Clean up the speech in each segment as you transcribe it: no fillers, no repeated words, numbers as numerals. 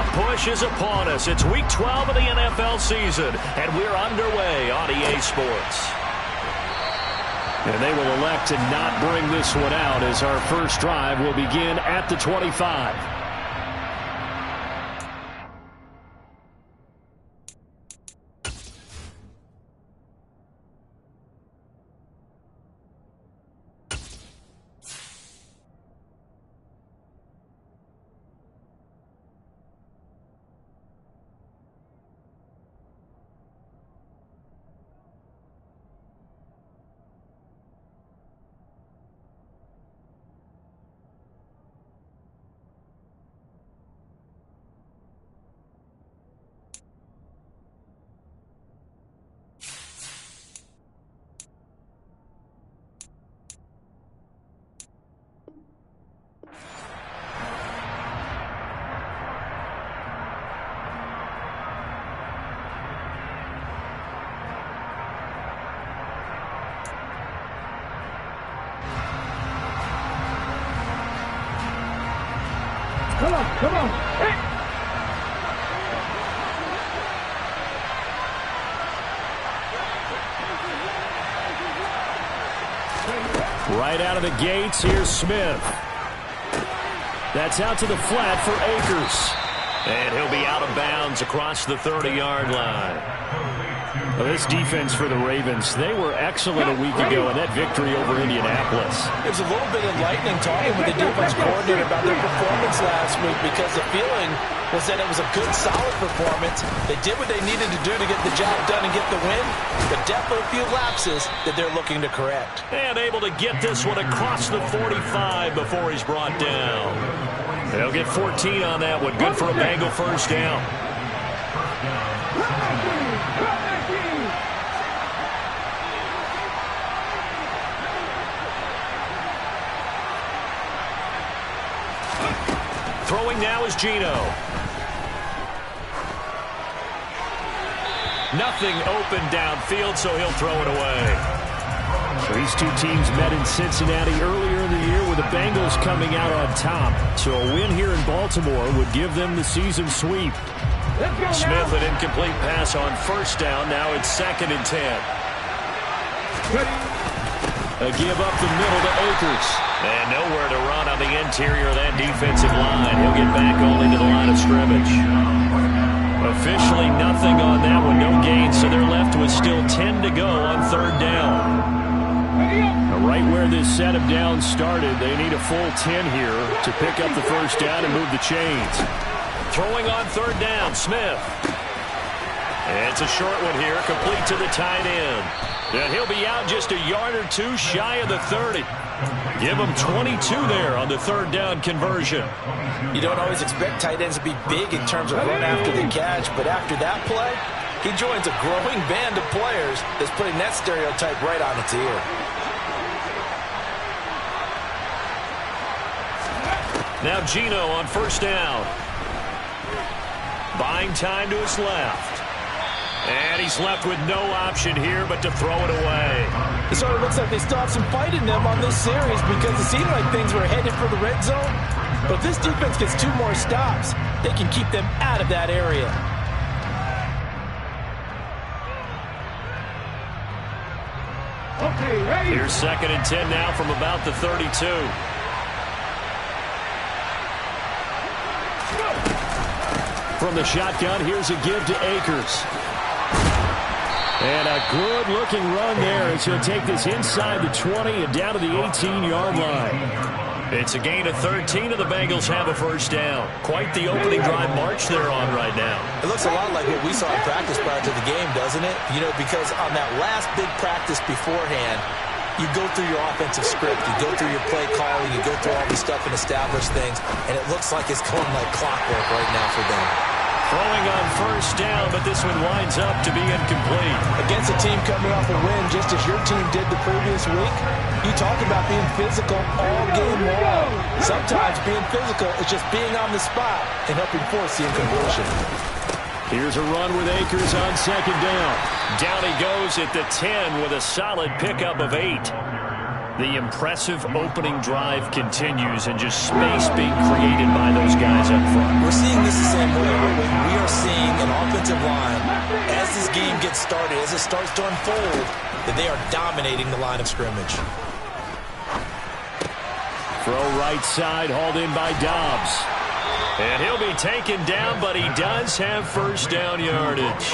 Playoff push is upon us. It's Week 12 of the NFL season, and we're underway on EA Sports. And they will elect to not bring this one out as our first drive will begin at the 25. Come on. Hey. Right out of the gates, here's Smith. That's out to the flat for Akers. And he'll be out of bounds across the 30-yard line. Well, this defense for the Ravens, they were excellent a week ago in that victory over Indianapolis. It was a little bit enlightening talking with the defense coordinator about their performance last week because the feeling was that it was a good, solid performance. They did what they needed to do to get the job done and get the win, but definitely a few lapses that they're looking to correct. And able to get this one across the 45 before he's brought down. They'll get 14 on that one. Good for a Bengal first down. Throwing now is Geno. Nothing open downfield, so he'll throw it away. So these two teams met in Cincinnati earlier in the year with the Bengals coming out on top. So a win here in Baltimore would give them the season sweep. Smith, an incomplete pass on first down. Now it's 2nd and 10. A give up the middle to Akers. And nowhere to run on the interior of that defensive line. He'll get back only to the line of scrimmage. Officially nothing on that one, no gain, so they're left with still 10 to go on 3rd down. Right where this set of downs started, they need a full 10 here to pick up the first down and move the chains. Throwing on 3rd down, Smith. And it's a short one here, complete to the tight end. And he'll be out just a yard or two shy of the 30. Give him 22 there on the 3rd down conversion. You don't always expect tight ends to be big in terms of run after the catch, but after that play, he joins a growing band of players that's putting that stereotype right on its ear. Now Geno on first down. Buying time to his left. And he's left with no option here but to throw it away. It sort of looks like they still have some fight in them on this series because it seemed like things were headed for the red zone. But if this defense gets 2 more stops, they can keep them out of that area. Okay, ready. Here's 2nd and 10 now from about the 32. From the shotgun, here's a give to Akers. And a good-looking run there as he'll take this inside the 20 and down to the 18-yard line. It's a gain of 13, and the Bengals have a first down. Quite the opening drive march they're on right now. It looks a lot like what we saw in practice prior to the game, doesn't it? You know, because on that last big practice beforehand, you go through your offensive script, you go through your play calling, you go through all this stuff and establish things, and it looks like it's going like clockwork right now for them. Throwing on first down, but this one winds up to be incomplete. Against a team coming off a win, just as your team did the previous week, you talk about being physical all game long. Sometimes being physical is just being on the spot and helping force the incompletion. Here's a run with Akers on 2nd down. Down he goes at the 10 with a solid pickup of 8. The impressive opening drive continues and just space being created by those guys up front. We're seeing this the same way, aren't we? We are seeing an offensive line, as this game gets started, as it starts to unfold, that they are dominating the line of scrimmage. Throw right side, hauled in by Dobbs. And he'll be taken down, but he does have first down yardage.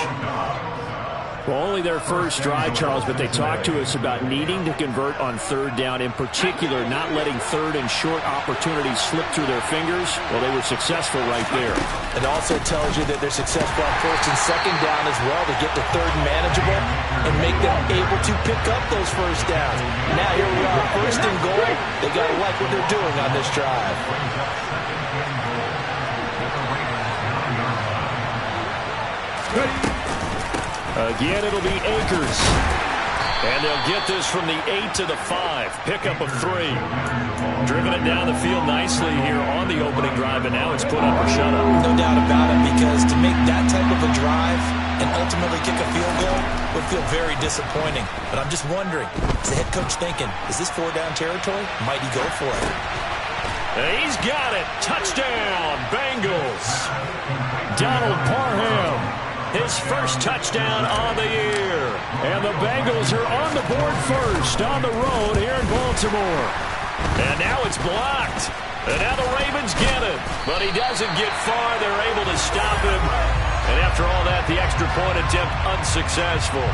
Well, only their first drive, Charles, but they talked to us about needing to convert on third down, in particular not letting third and short opportunities slip through their fingers. Well, they were successful right there. It also tells you that they're successful on first and second down as well to get to third and manageable and make them able to pick up those first downs. Now here we are, first and goal. They got to like what they're doing on this drive. Again, it'll be Akers. And they'll get this from the 8 to the 5. Pickup of 3. Driven it down the field nicely here on the opening drive, and now it's put up or shut up. No doubt about it, because to make that type of a drive and ultimately kick a field goal would feel very disappointing. But I'm just wondering, is the head coach thinking, is this 4-down territory? Might he go for it? And he's got it. Touchdown, Bengals. Donald Parham. His first touchdown on the year. And the Bengals are on the board first on the road here in Baltimore. And now it's blocked. And now the Ravens get it. But he doesn't get far. They're able to stop him. And after all that, the extra point attempt unsuccessful.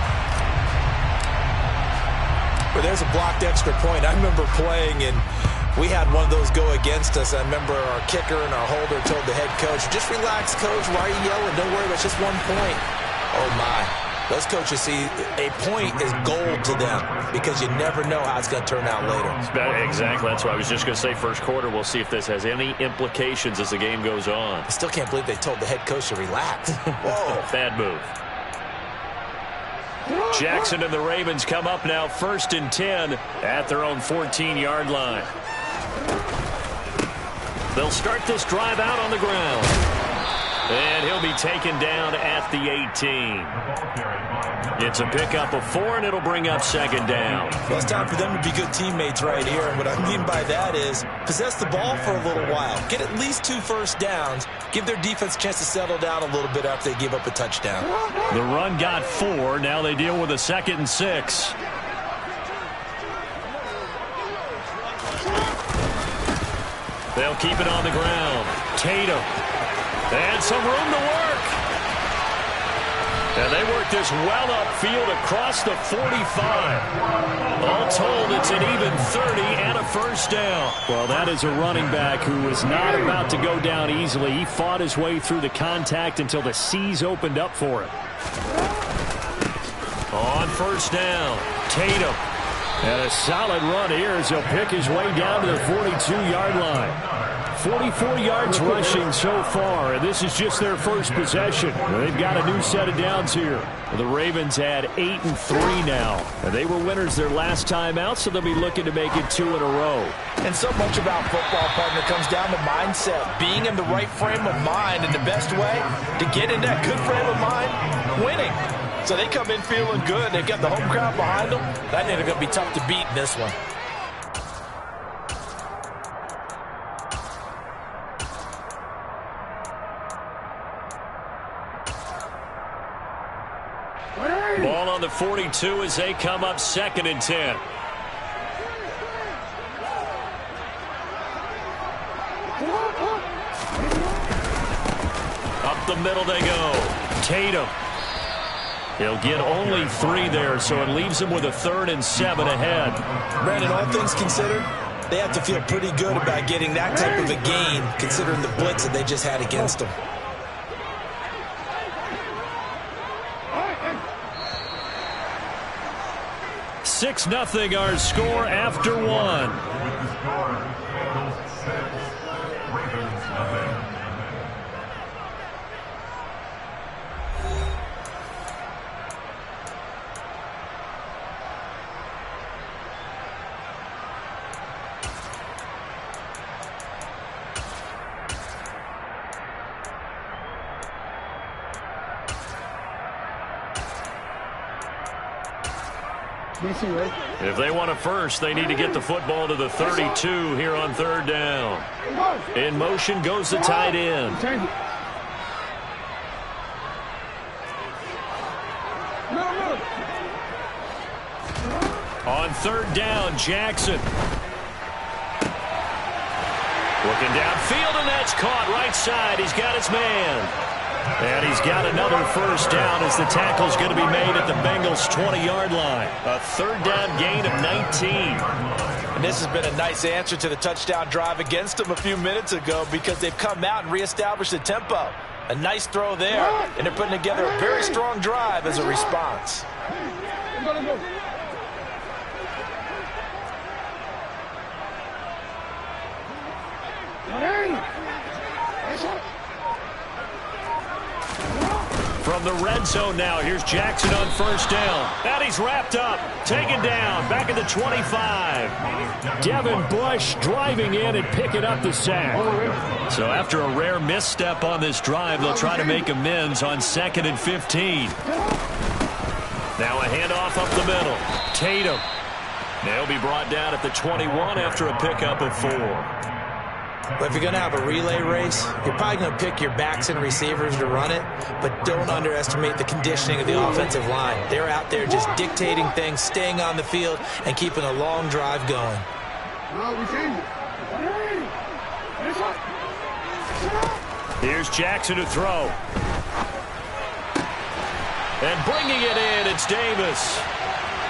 Well, there's a blocked extra point. I remember playing, and we had one of those go against us. I remember our kicker and our holder told the head coach, just relax, coach. Why are you yelling? Don't worry, it's just 1 point. Oh, my. Those coaches see a point is gold to them because you never know how it's going to turn out later. Exactly. That's what I was just going to say. First quarter, we'll see if this has any implications as the game goes on. I still can't believe they told the head coach to relax. Whoa. Bad move. Jackson and the Ravens come up now 1st and 10 at their own 14-yard line. They'll start this drive out on the ground. And he'll be taken down at the 18. It's a pickup of 4, and it'll bring up 2nd down. Well, it's time for them to be good teammates right here. And what I mean by that is possess the ball for a little while. Get at least 2 first downs. Give their defense a chance to settle down a little bit after they give up a touchdown. The run got 4. Now they deal with a 2nd and 6. They'll keep it on the ground. Tatum. And some room to work. And they work this well upfield across the 45. All told, it's an even 30 and a first down. Well, that is a running back who was not about to go down easily. He fought his way through the contact until the seas opened up for him. On first down, Tatum. And a solid run here as he'll pick his way down to the 42-yard line. 44 yards rushing so far, and this is just their first possession. They've got a new set of downs here. The Ravens had 8 and 3 now, and they were winners their last time out, so they'll be looking to make it 2 in a row. And so much about football, partner, comes down to mindset. Being in the right frame of mind, and the best way to get in that good frame of mind, winning. So they come in feeling good. They've got the home crowd behind them. I think they're going to be tough to beat in this one. Ball on the 42 as they come up 2nd and 10. Up the middle they go. Tatum. He'll get only 3 there, so it leaves him with a 3rd and 7 ahead. Brandon, all things considered, they have to feel pretty good about getting that type of a gain, considering the blitz that they just had against them. Six 0 our score after 1. If they want a first, they need to get the football to the 32 here on third down. In motion goes the tight end. On third down, Jackson. Looking downfield, and that's caught right side. He's got his man. And he's got another first down as the tackle's going to be made at the Bengals' 20-yard line. A third down gain of 19. And this has been a nice answer to the touchdown drive against them a few minutes ago because they've come out and reestablished the tempo. A nice throw there, and they're putting together a very strong drive as a response. From the red zone now, here's Jackson on first down. And he's wrapped up, taken down, back at the 25. Devin Bush driving in and picking up the sack. So after a rare misstep on this drive, they'll try to make amends on 2nd and 15. Now a handoff up the middle. Tatum. They'll be brought down at the 21 after a pickup of 4. But if you're going to have a relay race, you're probably going to pick your backs and receivers to run it, but don't underestimate the conditioning of the offensive line. They're out there just dictating things, staying on the field, and keeping a long drive going. Here's Jackson to throw. And bringing it in, it's Davis.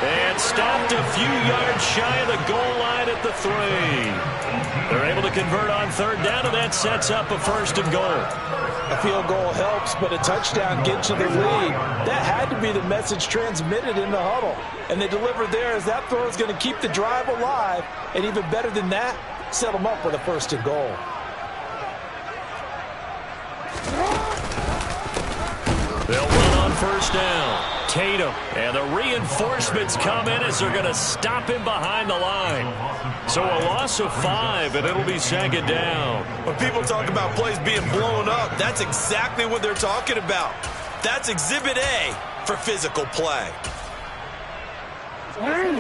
And stopped a few yards shy of the goal line at the 3. They're able to convert on third down, and that sets up a 1st and goal. A field goal helps, but a touchdown gets you the lead. That had to be the message transmitted in the huddle. And they delivered there as that throw is going to keep the drive alive. And even better than that, set them up with a 1st and goal. They'll run on first down. Tatum, and the reinforcements come in as they're going to stop him behind the line. So a loss of 5, and it'll be 2nd down. When people talk about plays being blown up, that's exactly what they're talking about. That's Exhibit A for physical play.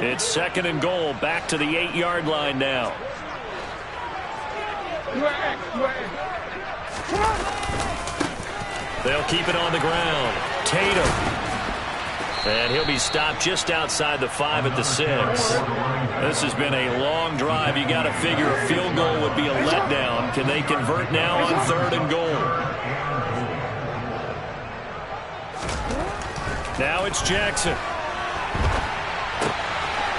It's 2nd and goal, back to the 8-yard line now. They'll keep it on the ground. Tatum. And he'll be stopped just outside the 5 at the 6. This has been a long drive. You got to figure a field goal would be a letdown. Can they convert now on 3rd and goal? Now it's Jackson.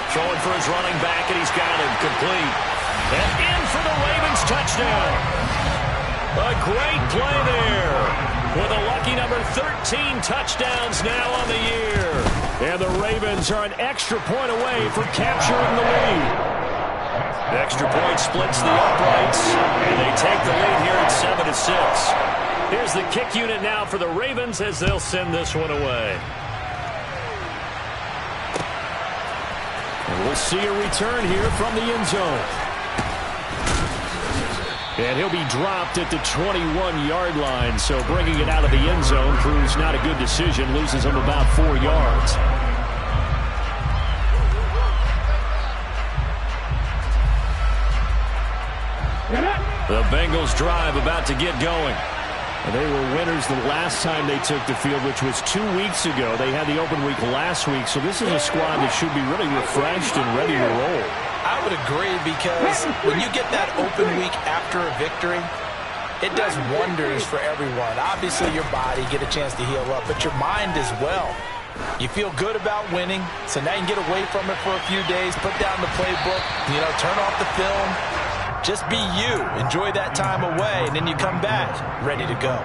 Throwing for his running back, and he's got him complete. And in for the Ravens touchdown. A great play there. With a lucky number 13 touchdowns now on the year. And the Ravens are an extra point away from capturing the lead. The extra point splits the uprights, and they take the lead here at 7-6. Here's the kick unit now for the Ravens as they'll send this one away. And we'll see a return here from the end zone. And he'll be dropped at the 21-yard line, so bringing it out of the end zone proves not a good decision, loses him about 4 yards. The Bengals drive about to get going. And they were winners the last time they took the field, which was 2 weeks ago. They had the open week last week, so this is a squad that should be really refreshed and ready to roll. I would agree, because when you get that open week after a victory, it does wonders for everyone. Obviously, your body, get a chance to heal up, but your mind as well. You feel good about winning, so now you can get away from it for a few days, put down the playbook, turn off the film. Just be you. Enjoy that time away, and then you come back ready to go.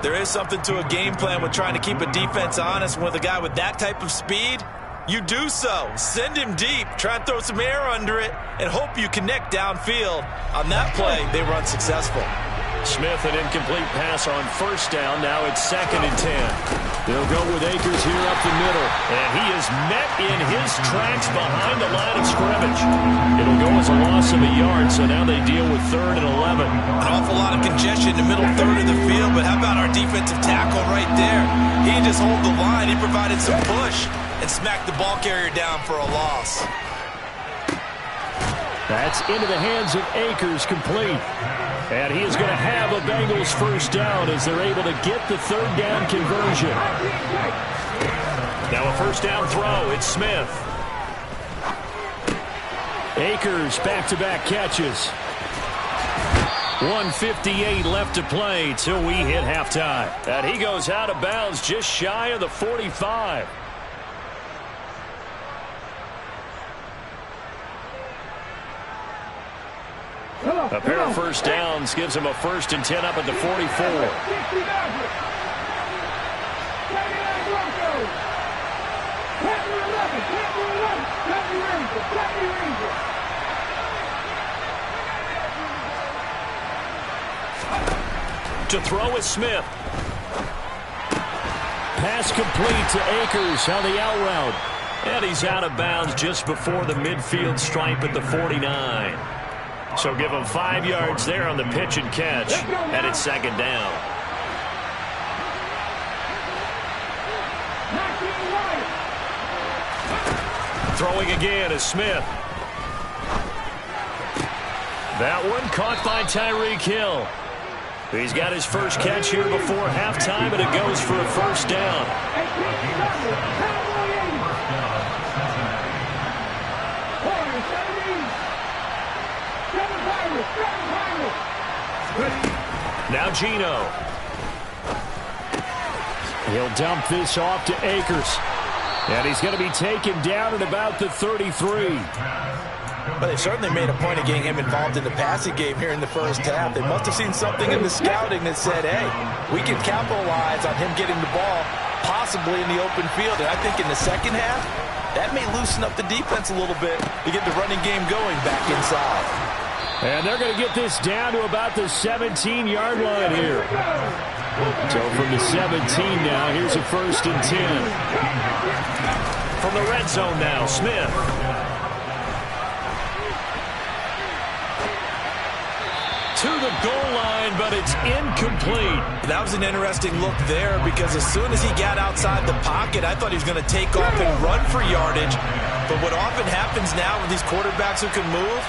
There is something to a game plan with trying to keep a defense honest. With a guy with that type of speed, you do so. Send him deep. Try and throw some air under it and hope you connect downfield. On that play, they run successful. Smith, an incomplete pass on first down. Now it's 2nd and 10. They'll go with Akers here up the middle. And he is met in his tracks behind the line of scrimmage. It'll go as a loss of a yard, so now they deal with 3rd and 11. An awful lot of congestion in the middle third of the field, but how about our defensive tackle right there? He didn't just hold the line. He provided some push. and smack the ball carrier down for a loss. That's into the hands of Akers, complete. And he is going to have a Bengals first down as they're able to get the third down conversion. Now a first down throw. It's Smith. Akers back-to-back catches. 1:58 left to play till we hit halftime. And he goes out of bounds just shy of the 45. A pair of first downs gives him a 1st and 10 up at the 44. To throw is Smith. Pass complete to Akers on the out route. And he's out of bounds just before the midfield stripe at the 49. So give him 5 yards there on the pitch and catch. And it's second down. Throwing again is Smith. That one caught by Tyreek Hill. He's got his first catch here before halftime, and it goes for a first down. Now Geno. He'll dump this off to Akers. And he's going to be taken down at about the 33. But they certainly made a point of getting him involved in the passing game here in the first half. They must have seen something in the scouting that said, hey, we can capitalize on him getting the ball possibly in the open field. And I think in the second half, that may loosen up the defense a little bit to get the running game going back inside. And they're going to get this down to about the 17-yard line here. So from the 17 now, here's a 1st and 10. From the red zone now, Smith. To the goal line, but it's incomplete. That was an interesting look there because as soon as he got outside the pocket, I thought he was going to take off and run for yardage. But what often happens now with these quarterbacks who can move,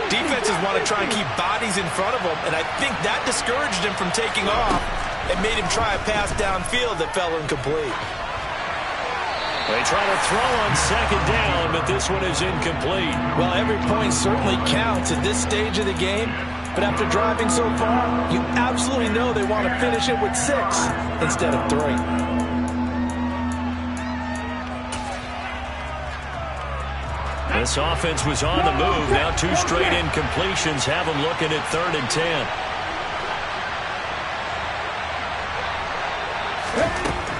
defenses want to try and keep bodies in front of them, and I think that discouraged him from taking off and made him try a pass downfield that fell incomplete. They try to throw on second down, but this one is incomplete. Well, every point certainly counts at this stage of the game, but after driving so far, you absolutely know they want to finish it with 6 instead of 3. This offense was on the move. Now 2 straight incompletions have them looking at 3rd and 10.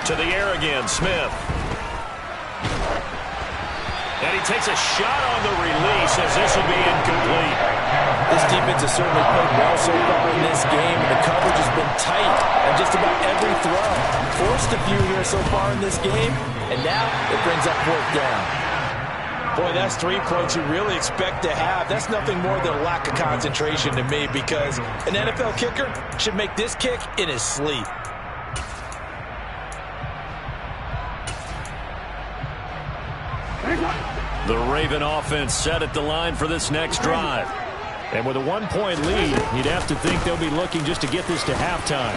To the air again, Smith. And he takes a shot on the release as this will be incomplete. This defense has certainly played well so far in this game, and the coverage has been tight on just about every throw. Forced a few here so far in this game, and now it brings up 4th down. Boy, that's 3 points you really expect to have. That's nothing more than a lack of concentration to me because an NFL kicker should make this kick in his sleep. The Raven offense set at the line for this next drive. And with a 1-point lead, you'd have to think they'll be looking just to get this to halftime.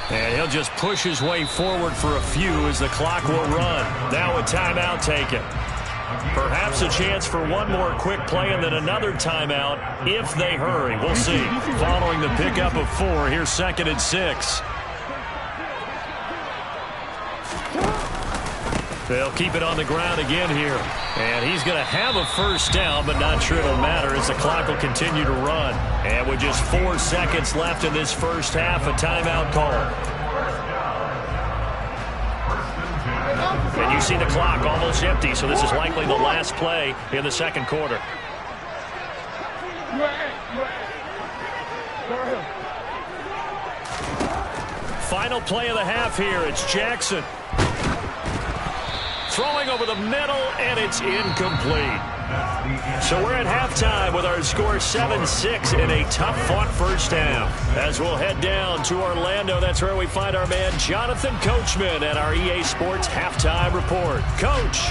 And he'll just push his way forward for a few as the clock will run. Now a timeout taken. Perhaps a chance for one more quick play and then another timeout if they hurry. We'll see. Following the pickup of 4, here's 2nd and 6. They'll keep it on the ground again here. And he's going to have a first down, but not sure it'll matter as the clock will continue to run. And with just 4 seconds left in this first half, a timeout call. And you see the clock almost empty, so this is likely the last play in the second quarter. Final play of the half here. It's Jackson. Throwing over the middle, and it's incomplete. So we're at halftime with our score 7-6 in a tough-fought first half. As we'll head down to Orlando, that's where we find our man Jonathan Coachman at our EA Sports Halftime Report. Coach.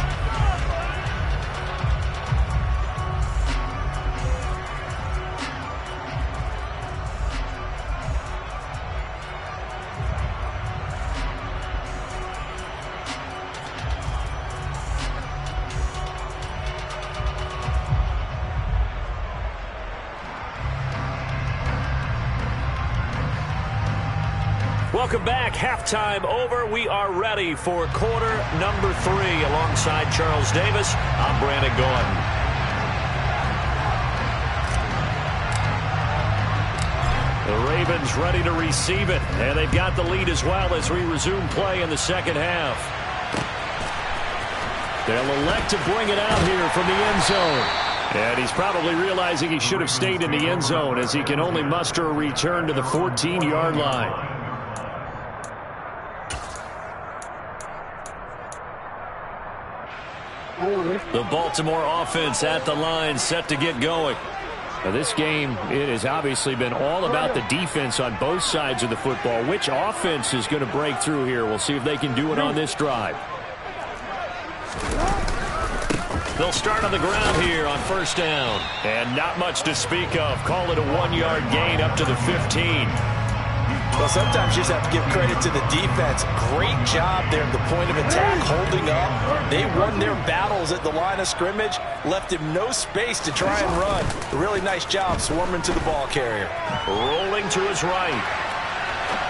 Welcome back. Halftime over. We are ready for quarter number 3. Alongside Charles Davis, I'm Brandon Gaudin. The Ravens ready to receive it, and they've got the lead as well as we resume play in the second half. They'll elect to bring it out here from the end zone. And he's probably realizing he should have stayed in the end zone as he can only muster a return to the 14-yard line. The Baltimore offense at the line, set to get going. Now this game, it has obviously been all about the defense on both sides of the football. Which offense is going to break through here? We'll see if they can do it on this drive. They'll start on the ground here on first down. And not much to speak of. Call it a 1-yard gain up to the 15. Well, sometimes you just have to give credit to the defense. Great job there at the point of attack, holding up. They won their battles at the line of scrimmage, left him no space to try and run. A really nice job swarming to the ball carrier. Rolling to his right.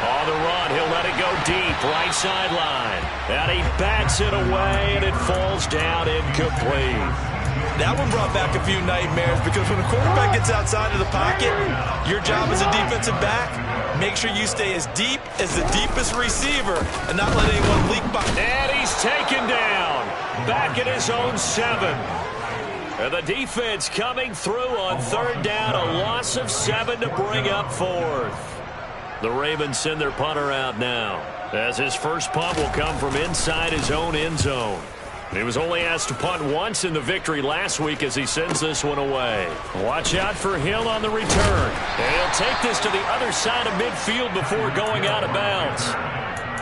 On the run, he'll let it go deep, right sideline. And he bats it away, and it falls down incomplete. That one brought back a few nightmares because when a quarterback gets outside of the pocket, your job as a defensive back, make sure you stay as deep as the deepest receiver and not let anyone leak by. And he's taken down. Back at his own 7. And the defense coming through on third down. A loss of 7 to bring up 4th. The Ravens send their punter out now, as his first punt will come from inside his own end zone. He was only asked to punt once in the victory last week as he sends this one away. Watch out for Hill on the return. And he'll take this to the other side of midfield before going out of bounds.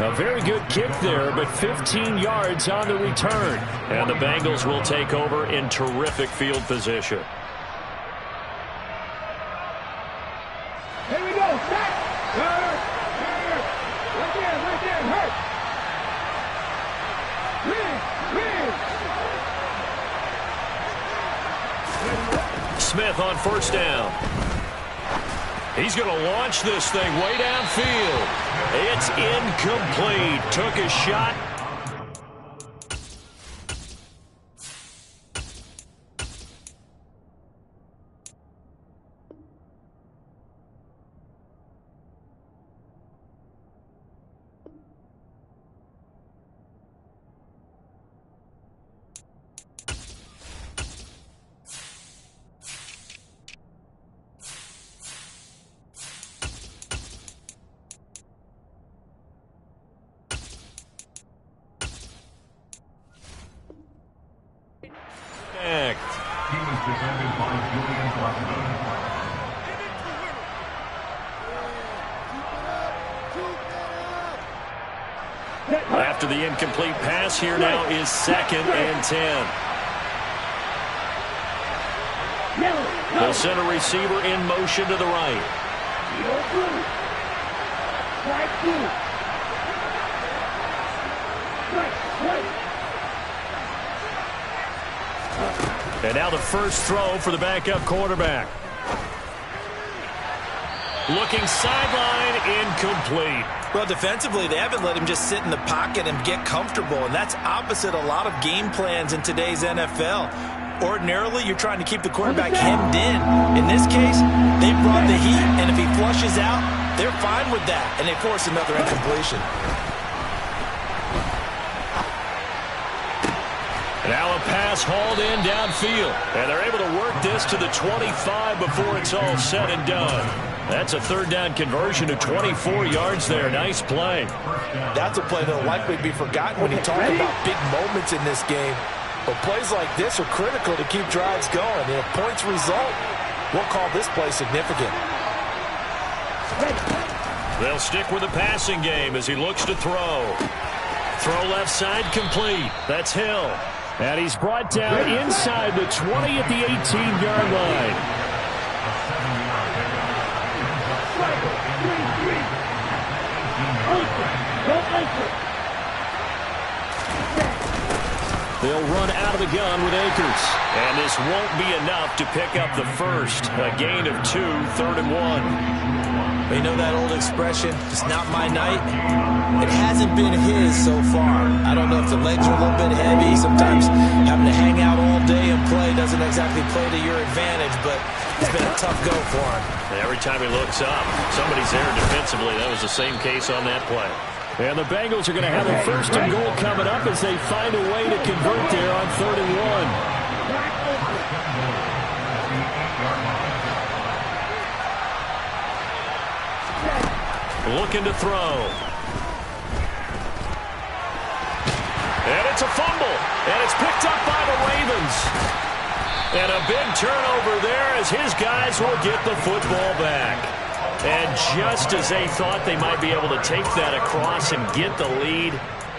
A very good kick there, but 15 yards on the return. And the Bengals will take over in terrific field position. Here we go. Back. Right there. Hurt. Smith on first down. He's going to launch this thing way downfield. It's incomplete. Took a shot. After the incomplete pass, here now is 2nd and 10. They'll send a receiver in motion to the right. And now the first throw for the backup quarterback. Looking sideline, incomplete. Well, defensively, they haven't let him just sit in the pocket and get comfortable, and that's opposite a lot of game plans in today's NFL. Ordinarily, you're trying to keep the quarterback hemmed in. In this case, they brought the heat, and if he flushes out, they're fine with that, and they force another incompletion. Now a pass hauled in downfield, and they're able to work this to the 25 before it's all said and done. That's a third down conversion to 24 yards there. Nice play. That's a play that will likely be forgotten when you talk about big moments in this game. But plays like this are critical to keep drives going. And if points result, we'll call this play significant. They'll stick with the passing game as he looks to throw. Throw left side complete. That's Hill. And he's brought down inside the 20 at the 18-yard line. They'll run out of the gun with Akers. And this won't be enough to pick up the first. A gain of 2, 3rd and 1. You know that old expression, it's not my night? It hasn't been his so far. I don't know if the legs are a little bit heavy. Sometimes having to hang out all day and play doesn't exactly play to your advantage, but it's been a tough go for him. And every time he looks up, somebody's there defensively. That was the same case on that play. And the Bengals are going to have a 1st and goal coming up as they find a way to convert there on 3rd and 1. Looking to throw. And it's a fumble. And it's picked up by the Ravens. And a big turnover there as his guys will get the football back. And just as they thought they might be able to take that across and get the lead,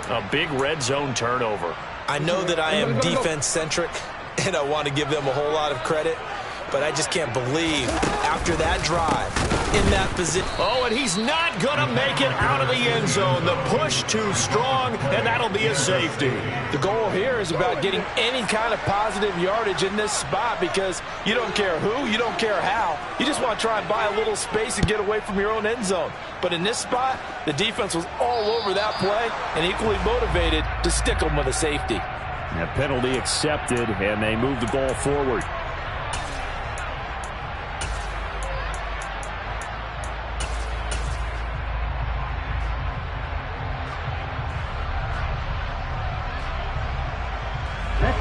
a big red zone turnover. I know that I am defense-centric, and I want to give them a whole lot of credit, but I just can't believe after that drive, in that position. Oh, and he's not going to make it out of the end zone. The push too strong, and that'll be a safety. The goal here is about getting any kind of positive yardage in this spot because you don't care who, you don't care how. You just want to try and buy a little space and get away from your own end zone. But in this spot, the defense was all over that play and equally motivated to stick them with a safety. A penalty accepted, and they move the ball forward.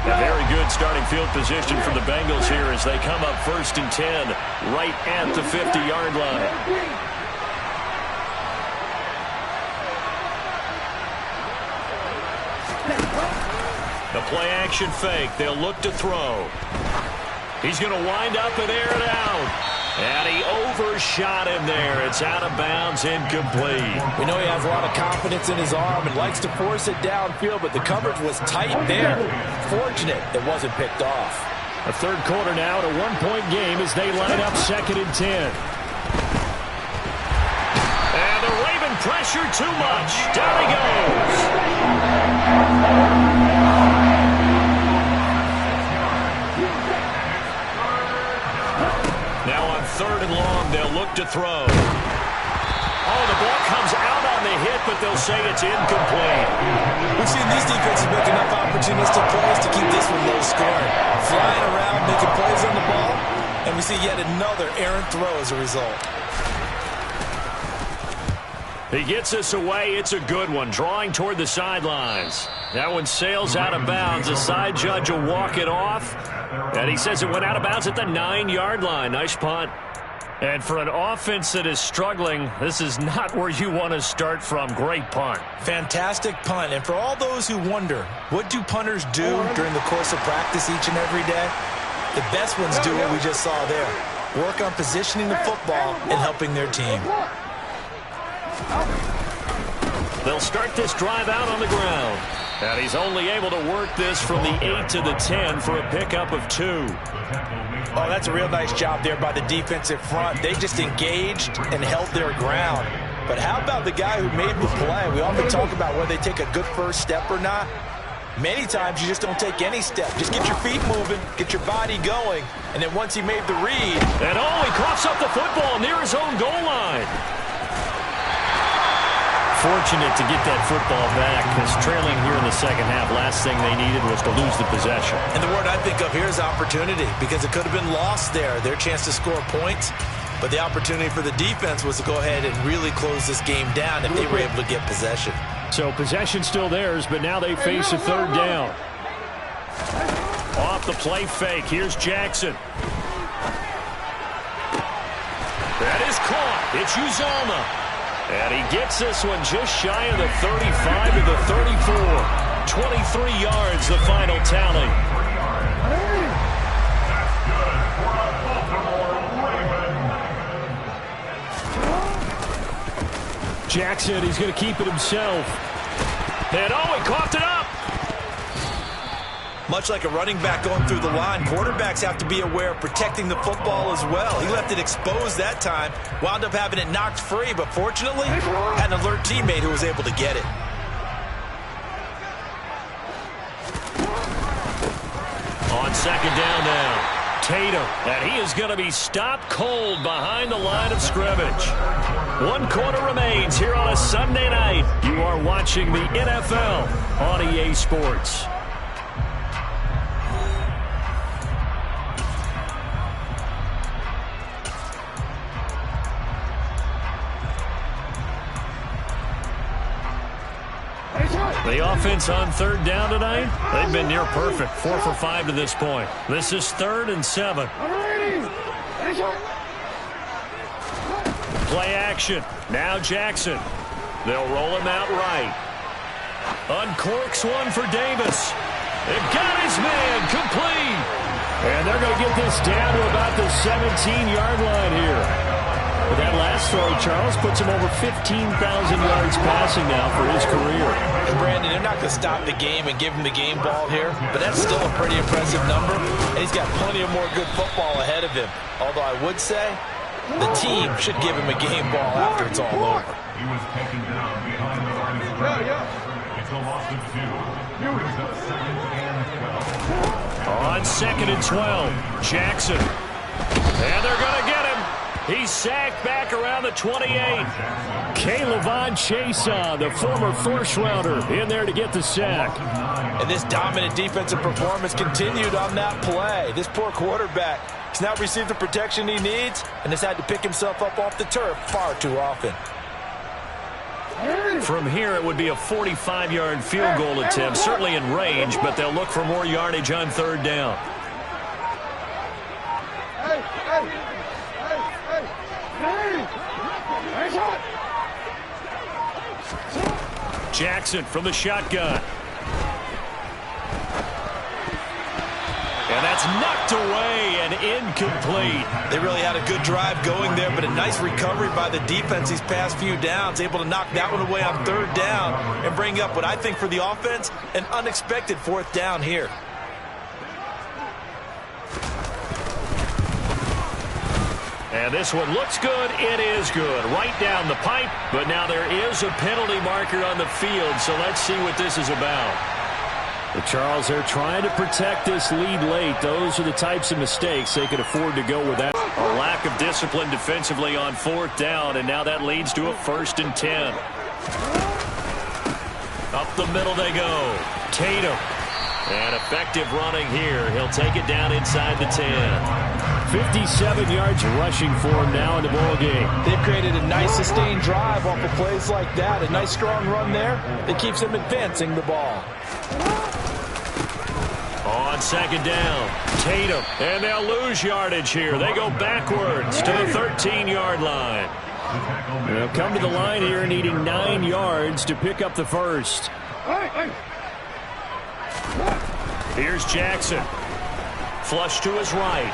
A very good starting field position for the Bengals here as they come up 1st and 10 right at the 50-yard line. The play-action fake. They'll look to throw. He's going to wind up and air it out. And he overshot him there. It's out of bounds, incomplete. We know he has a lot of confidence in his arm and likes to force it downfield, but the coverage was tight there. Fortunate it wasn't picked off. A 3rd quarter now, at a 1-point game as they line up 2nd and 10. And the Raven pressure too much. Down he goes. Now on 3rd and long, they'll look to throw. Oh, the ball comes out on the hit, but they'll say it's incomplete. We've seen these defenses make enough opportunistic plays to keep this one low scoring. Flying around, making plays on the ball, and we see yet another errant throw as a result. He gets this away. It's a good one, drawing toward the sidelines. That one sails out of bounds. The side judge will walk it off. And he says it went out of bounds at the 9-yard line. Nice punt. And for an offense that is struggling, this is not where you want to start from. Great punt. Fantastic punt. And for all those who wonder, what do punters do during the course of practice each and every day? The best ones do what we just saw there. Work on positioning the football and helping their team. They'll start this drive out on the ground. And he's only able to work this from the 8 to the 10 for a pickup of 2. Oh, that's a real nice job there by the defensive front. They just engaged and held their ground. But how about the guy who made the play? We often talk about whether they take a good first step or not. Many times you just don't take any step. Just get your feet moving, get your body going, and then once he made the read. And he coughs up the football near his own goal line. Fortunate to get that football back because trailing here in the second half, last thing they needed was to lose the possession. And the word I think of here is opportunity because it could have been lost there, their chance to score points. But the opportunity for the defense was to go ahead and really close this game down if they were able to get possession. So possession still theirs, but now they face a 3rd down. Off the play fake, here's Jackson. That is caught. It's Uzomah. And he gets this one just shy of the 35 to the 34. 23 yards, the final tally. Jackson, he's going to keep it himself. And oh, he coughed it up. Much like a running back going through the line, quarterbacks have to be aware of protecting the football as well. He left it exposed that time, wound up having it knocked free, but fortunately, had an alert teammate who was able to get it. On second down now, Tatum, and he is going to be stopped cold behind the line of scrimmage. 1 quarter remains here on a Sunday night. You are watching the NFL on EA Sports. The offense on third down tonight, they've been near perfect. 4 for 5 to this point. This is 3rd and 7. Play action. Now Jackson. They'll roll him out right. Uncorks one for Davis. It got his man complete. And they're going to get this down to about the 17-yard line here. But that last throw, Charles, puts him over 15,000 yards passing now for his career. And Brandon, they're not going to stop the game and give him the game ball here, but that's still a pretty impressive number, and he's got plenty of more good football ahead of him. Although I would say the team should give him a game ball after it's all over. He was taken down behind the line of scrimmage. It's a loss of 2. Brings up 2nd and 12. On 2nd and 12, Jackson. And they're going to get him. He's sacked back around the 28. K'Lavon Chaisson, the former first-rounder, in there to get the sack. And this dominant defensive performance continued on that play. This poor quarterback has now received the protection he needs and has had to pick himself up off the turf far too often. From here, it would be a 45-yard field goal attempt, certainly in range, but they'll look for more yardage on third down. Jackson from the shotgun. And that's knocked away and incomplete. They really had a good drive going there, but a nice recovery by the defense these past few downs, able to knock that one away on third down and bring up what I think for the offense, an unexpected 4th down here. And this one looks good. It is good. Right down the pipe. But now there is a penalty marker on the field, so let's see what this is about. The Charles, they're trying to protect this lead late. Those are the types of mistakes they could afford to go with that. A lack of discipline defensively on 4th down, and now that leads to a 1st and 10. Up the middle they go. Tatum. And effective running here. He'll take it down inside the 10. 57 yards rushing for him now in the ballgame. They've created a nice sustained drive off of plays like that. A nice strong run there that keeps them advancing the ball. On second down, Tatum. And they'll lose yardage here. They go backwards to the 13-yard line. They'll come to the line here needing 9 yards to pick up the first. Here's Jackson. Flush to his right.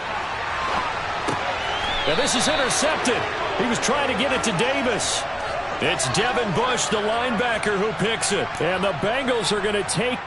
And this is intercepted. He was trying to get it to Davis. It's Devin Bush, the linebacker, who picks it. And the Bengals are going to take...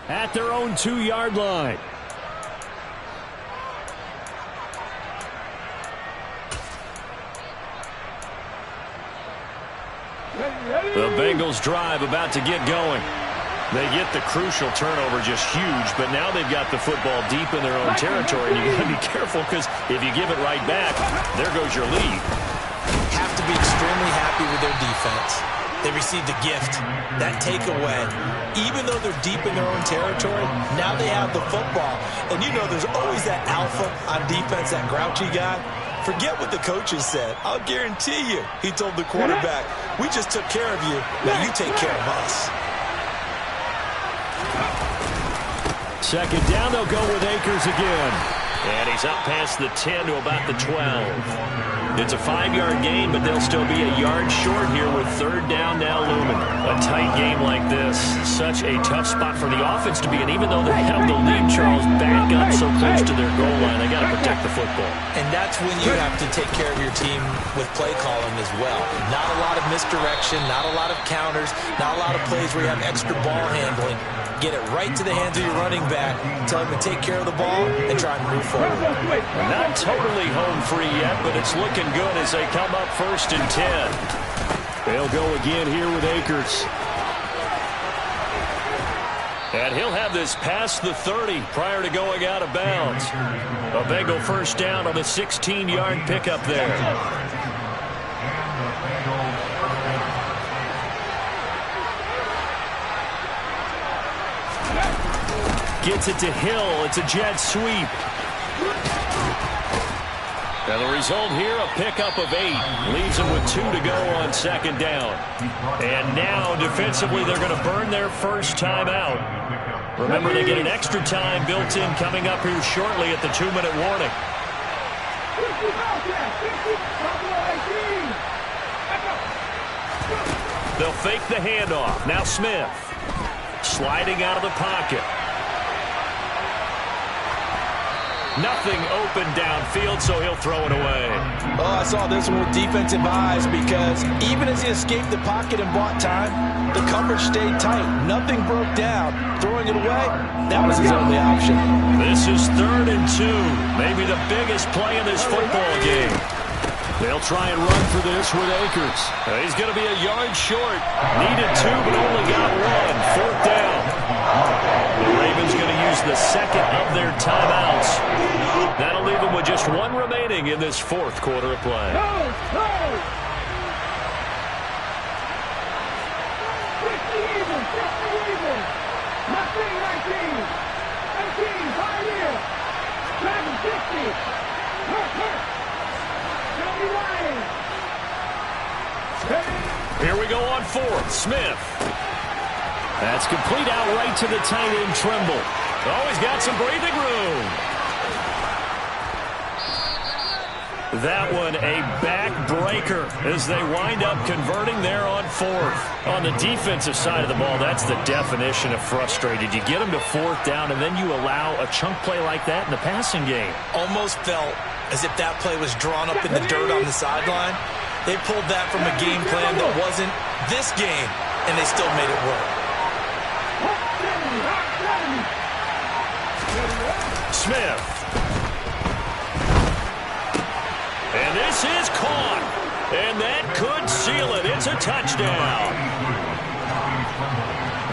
at their own 2-yard line. The Bengals drive about to get going. They get the crucial turnover, just huge, but now they've got the football deep in their own territory, and you got to be careful because if you give it right back, there goes your lead. extremely happy with their defense. They received a gift, that takeaway. Even though they're deep in their own territory, now they have the football. And you know there's always that alpha on defense, that grouchy guy. Forget what the coaches said. I'll guarantee you, he told the quarterback, we just took care of you, now you take care of us. Second down, they'll go with Akers again. And he's up past the 10 to about the 12. It's a 5-yard gain, but they'll still be a yard short here with third down now looming. A tight game like this, such a tough spot for the offense to be in. Even though they have the lead, Charles, back up so close to their goal line, they got to protect the football. And that's when you have to take care of your team with play calling as well. Not a lot of misdirection, not a lot of counters, not a lot of plays where you have extra ball handling. Get it right to the hands of your running back, tell him to take care of the ball, and try and move forward. Not totally home free yet, but it's looking good as they come up 1st and 10. They'll go again here with Akers. And he'll have this past the 30 prior to going out of bounds. A Bengal first down on the 16-yard pickup there. Gets it to Hill. It's a jet sweep. And the result here, a pickup of 8. Leaves them with 2 to go on second down. And now, defensively, they're going to burn their first time out. Remember, they get an extra time built in coming up here shortly at the 2-minute warning. They'll fake the handoff. Now Smith. Sliding out of the pocket. Nothing open downfield, so he'll throw it away. Oh, I saw this one with defensive eyes because even as he escaped the pocket and bought time, the coverage stayed tight. Nothing broke down. Throwing it away, that was his only option. This is 3rd and 2. Maybe the biggest play in this football game. They'll try and run for this with Akers. He's going to be a yard short. Needed 2, but only got 1. 4th down. The Ravens going to use the second of their timeouts. That'll leave them with just 1 remaining in this 4th quarter of play. Here we go on 4th. Smith. That's complete out right to the tight end, Trimble. Oh, he's got some breathing room. That one a backbreaker as they wind up converting there on 4th. On the defensive side of the ball, that's the definition of frustrated. You get them to 4th down, and then you allow a chunk play like that in the passing game. Almost felt as if that play was drawn up in the dirt on the sideline. They pulled that from a game plan that wasn't this game, and they still made it work. Smith. And this is caught. And that could seal it. It's a touchdown.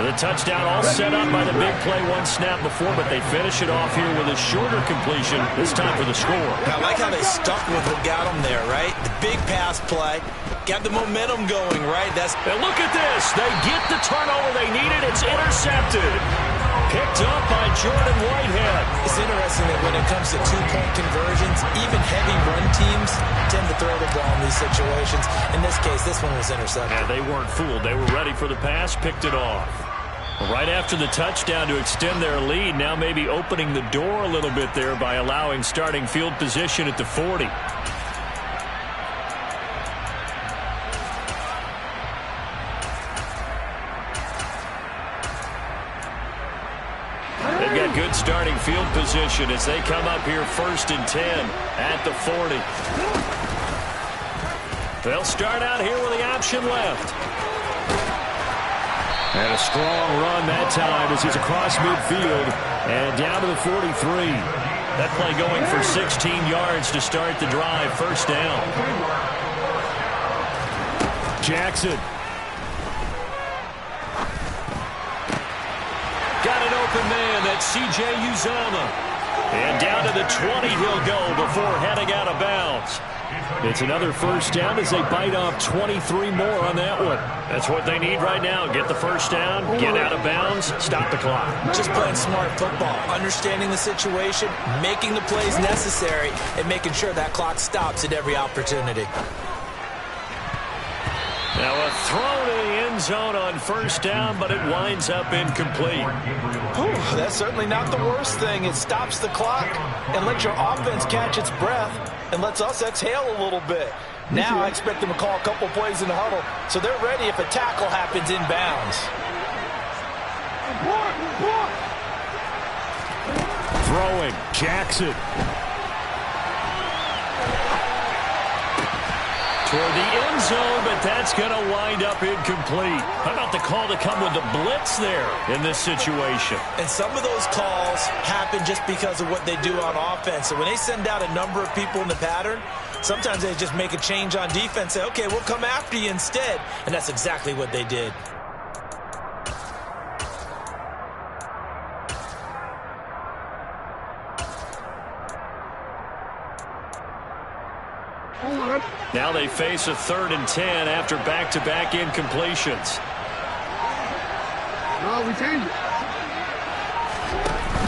And the touchdown all set up by the big play 1 snap before, but they finish it off here with a shorter completion, this time for the score. I like how they stuck with what got them there, right? The big pass play. Got the momentum going, right? And look at this. They get the turnover they needed. It's intercepted. Picked up by Jordan Whitehead. It's interesting that when it comes to 2-point conversions, even heavy run teams tend to throw the ball in these situations. In this case, this one was intercepted. Yeah, they weren't fooled. They were ready for the pass, picked it off. Right after the touchdown to extend their lead, now maybe opening the door a little bit there by allowing starting field position at the 40. They've got good starting field position as they come up here 1st and 10 at the 40. They'll start out here with the option left. And a strong run that time as he's across midfield and down to the 43. That play going for 16 yards to start the drive. 1st down. Jackson. Got an open man. That's C.J. Uzomah. And down to the 20 he'll go before heading out of bounds. It's another first down as they bite off 23 more on that one. That's what they need right now. Get the first down, get out of bounds, stop the clock. Just playing smart football, understanding the situation, making the plays necessary, and making sure that clock stops at every opportunity. Now a throw to the end zone on first down, but it winds up incomplete. Whew, that's certainly not the worst thing. It stops the clock and lets your offense catch its breath and lets us exhale a little bit. Now I expect them to call a couple plays in the huddle so they're ready if a tackle happens inbounds. Throwing, Jackson. Toward the end zone, but that's going to wind up incomplete. How about the call to come with the blitz there in this situation? And some of those calls happen just because of what they do on offense. So when they send out a number of people in the pattern, sometimes they just make a change on defense, say, okay, we'll come after you instead. And that's exactly what they did. Now they face a 3rd and 10 after back-to-back incompletions. No, we changed it.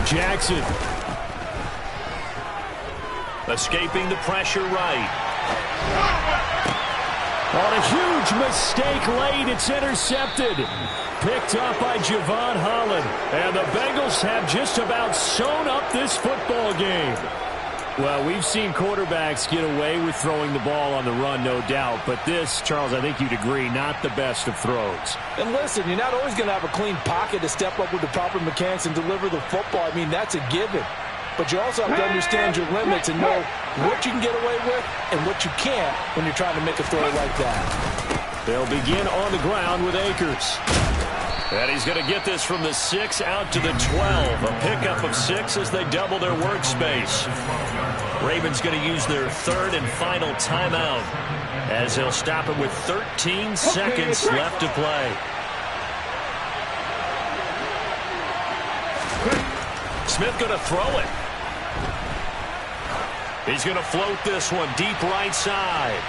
Jackson. Escaping the pressure right. On a huge mistake late, it's intercepted. Picked up by Javon Holland. And the Bengals have just about sewn up this football game. Well, we've seen quarterbacks get away with throwing the ball on the run, no doubt. But this, Charles, I think you'd agree, not the best of throws. And listen, you're not always going to have a clean pocket to step up with the proper mechanics and deliver the football. I mean, that's a given. But you also have to understand your limits and know what you can get away with and what you can't when you're trying to make a throw like that. They'll begin on the ground with Akers. And he's going to get this from the 6 out to the 12. A pickup of 6 as they double their workspace. Ravens going to use their 3rd and final timeout as they'll stop it with 13 seconds left to play. Smith going to throw it. He's going to float this one deep right side.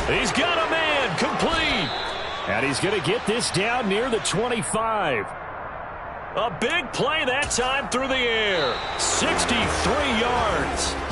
He's got a man, complete. And he's going to get this down near the 25. A big play that time through the air. 63 yards.